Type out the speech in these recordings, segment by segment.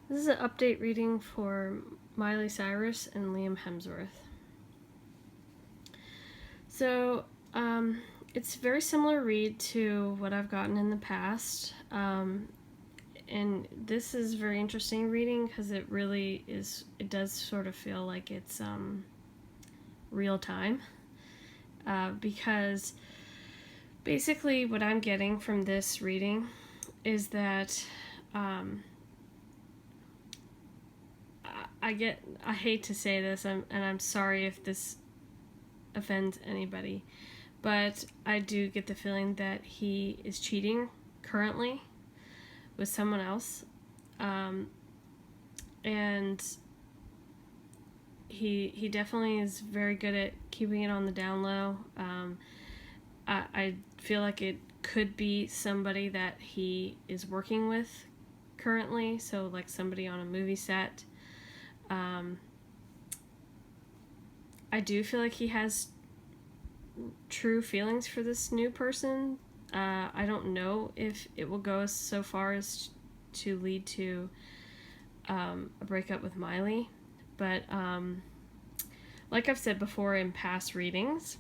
This is an update reading for Miley Cyrus and Liam Hemsworth. So, it's a very similar read to what I've gotten in the past. And this is very interesting reading because it really is, it does sort of feel like it's real time. Because basically what I'm getting from this reading is that I hate to say this, and I'm sorry if this offends anybody, but I do get the feeling that he is cheating currently with someone else, and he definitely is very good at keeping it on the down low. I feel like it could be somebody that he is working with currently, so like somebody on a movie set. I do feel like he has true feelings for this new person. I don't know if it will go so far as to lead to a breakup with Miley, but like I've said before in past readings,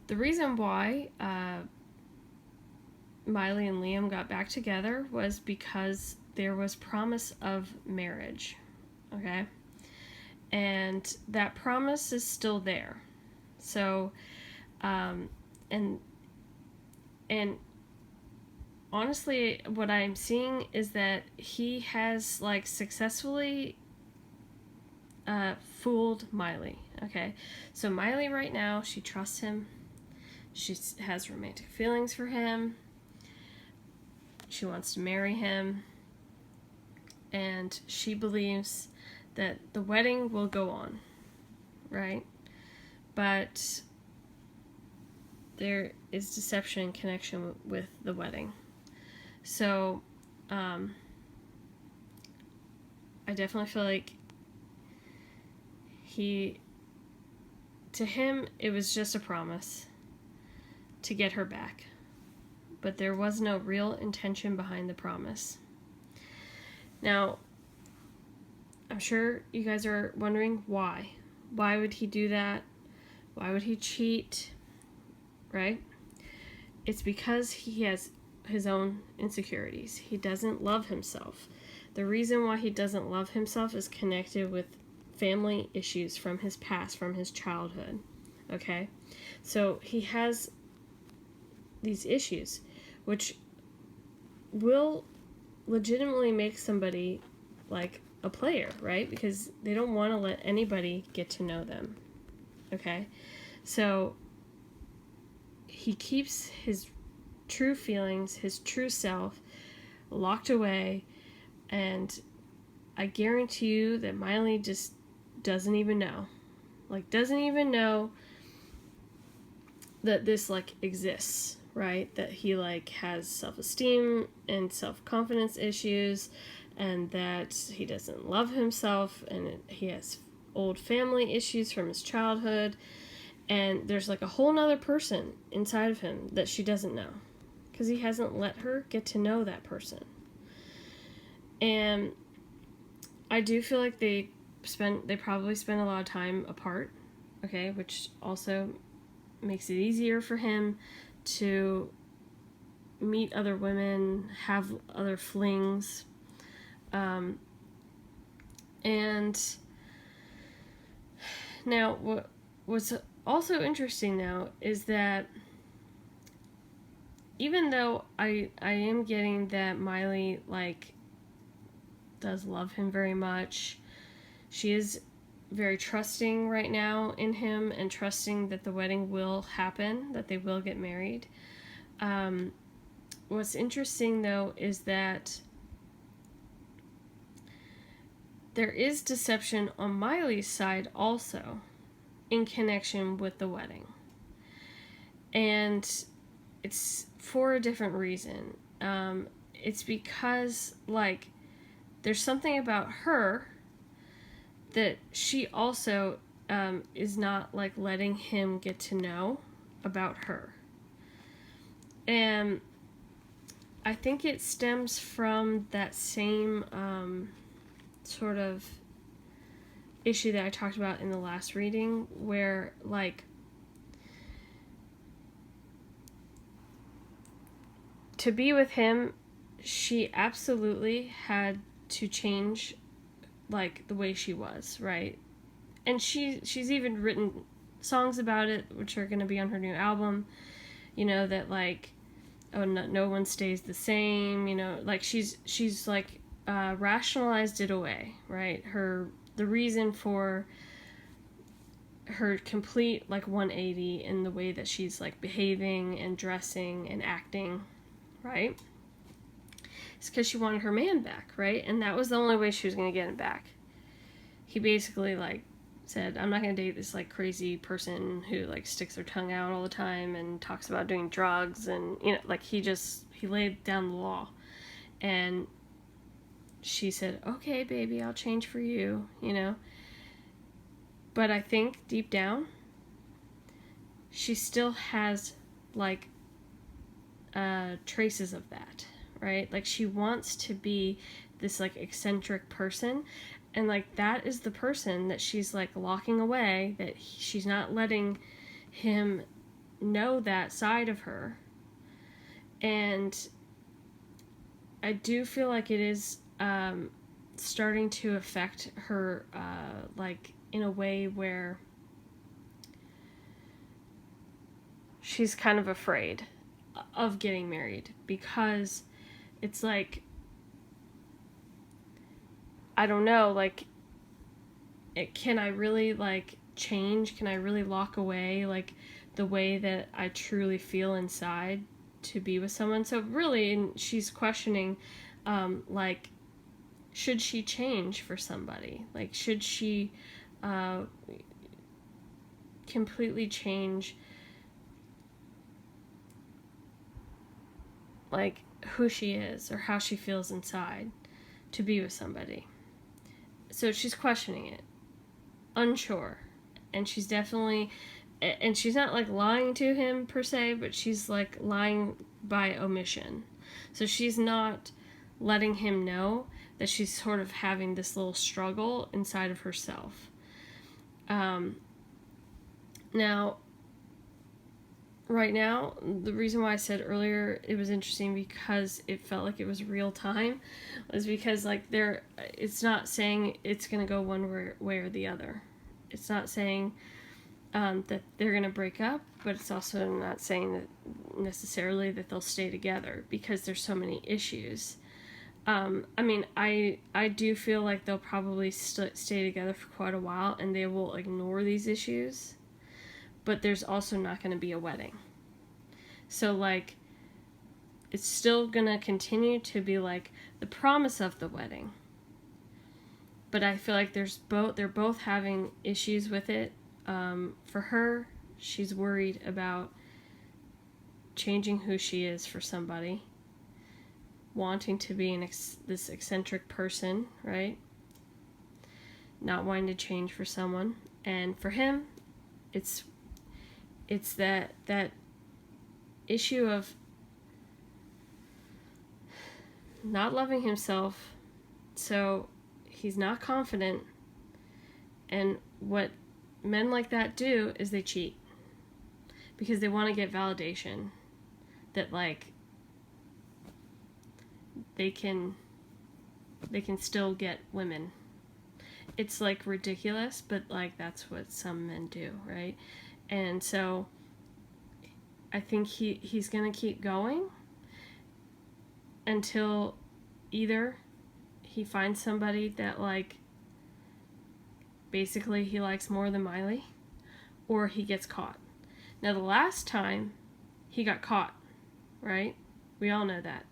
the reason why Miley and Liam got back together was because there was promise of marriage, okay? And that promise is still there. So, and honestly, what I'm seeing is that he has like successfully fooled Miley, okay? So Miley right now, she trusts him. She has romantic feelings for him. She wants to marry him. And she believes that the wedding will go on, right? But there is deception in connection with the wedding. So, I definitely feel like to him, it was just a promise to get her back. But there was no real intention behind the promise. Now, I'm sure you guys are wondering why. Why would he do that? Why would he cheat? Right? It's because he has his own insecurities. He doesn't love himself. The reason why he doesn't love himself is connected with family issues from his past, from his childhood. Okay? So he has these issues, which will legitimately make somebody like a player, right? Because they don't want to let anybody get to know them. Okay? So he keeps his true feelings, his true self, locked away, and I guarantee you that Miley just doesn't even know. Like, doesn't even know that this, like, exists, right? That he, like, has self-esteem and self-confidence issues, and that he doesn't love himself, and he has old family issues from his childhood, and there's, like, a whole nother person inside of him that she doesn't know, because he hasn't let her get to know that person. And I do feel like they probably spend a lot of time apart, okay, which also makes it easier for him to meet other women, have other flings, and now what's also interesting now is that even though I am getting that Miley, like, does love him very much, she is very trusting right now in him and trusting that the wedding will happen, that they will get married. What's interesting though is that there is deception on Miley's side also in connection with the wedding. And it's for a different reason. It's because, like, there's something about her that she also is not, like, letting him get to know about her. And I think it stems from that same sort of issue that I talked about in the last reading, where like to be with him, she absolutely had to change like the way she was, right? And she's even written songs about it, which are going to be on her new album, you know, that like, oh, no one stays the same, you know, like she's like rationalized it away, right? The reason for her complete like 180 in the way that she's like behaving and dressing and acting, right? It's because she wanted her man back, right? And that was the only way she was going to get him back. He basically like said, I'm not going to date this like crazy person who like sticks their tongue out all the time and talks about doing drugs, and you know, like he laid down the law. And she said, okay baby, I'll change for you, you know. But I think deep down she still has like traces of that, right? Like she wants to be this like eccentric person, and like that is the person that she's like locking away, that she's not letting him know that side of her. And I do feel like it is starting to affect her like in a way where she's kind of afraid of getting married, because it's like, I don't know, like can I really like change? Can I really lock away like the way that I truly feel inside to be with someone? So really she's questioning like, should she change for somebody? Like should she completely change like who she is or how she feels inside to be with somebody? So she's questioning it, unsure. And she's definitely, and she's not like lying to him per se, but she's like lying by omission. So she's not letting him know that she's sort of having this little struggle inside of herself. Now, right now, the reason why I said earlier it was interesting because it felt like it was real time was because like it's not saying it's going to go one way or the other. It's not saying that they're going to break up, but it's also not saying that necessarily that they'll stay together, because there's so many issues. I mean, I do feel like they'll probably stay together for quite a while, and they will ignore these issues, but there's also not going to be a wedding. So like, it's still going to continue to be like the promise of the wedding, but I feel like they're both having issues with it. For her, she's worried about changing who she is for somebody, wanting to be this eccentric person, right? Not wanting to change for someone. And for him, it's that issue of not loving himself, so he's not confident. And what men like that do is they cheat, because they want to get validation that like they can still get women. It's like ridiculous, but like that's what some men do, right? And so I think he's gonna keep going until either he finds somebody that like basically he likes more than Miley, or he gets caught. Now the last time he got caught, right? We all know that.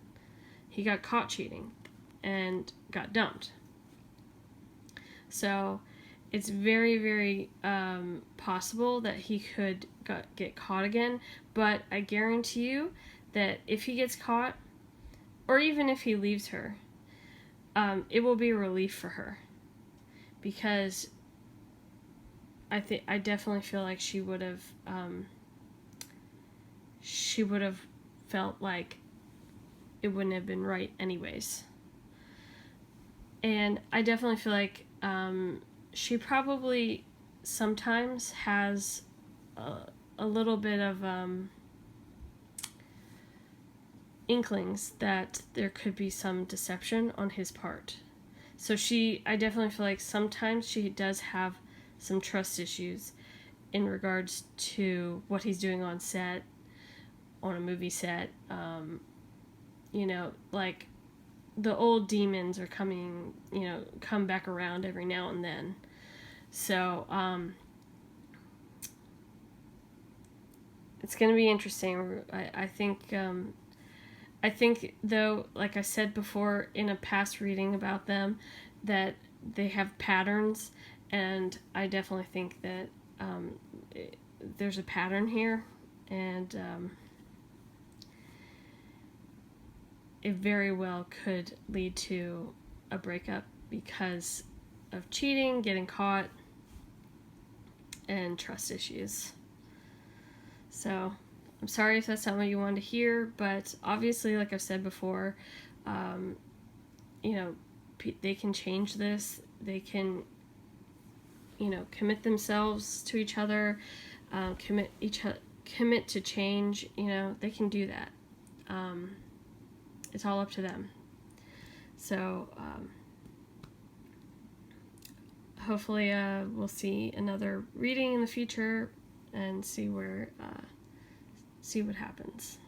He got caught cheating and got dumped. So it's very, very possible that he could get caught again. But I guarantee you that if he gets caught, or even if he leaves her, it will be a relief for her. Because I definitely feel like she would have felt like it wouldn't have been right anyways. And I definitely feel like she probably sometimes has a little bit of inklings that there could be some deception on his part. So I definitely feel like sometimes she does have some trust issues in regards to what he's doing on set, on a movie set. You know, like the old demons are coming, you know, come back around every now and then. So, it's going to be interesting. I think, though, like I said before in a past reading about them, that they have patterns, and I definitely think that there's a pattern here, and it very well could lead to a breakup because of cheating, getting caught, and trust issues. So I'm sorry if that's not what you wanted to hear, but obviously, like I've said before, you know, they can change this. They can, you know, commit themselves to each other, commit to change. You know, they can do that. It's all up to them. So hopefully, we'll see another reading in the future and see what happens.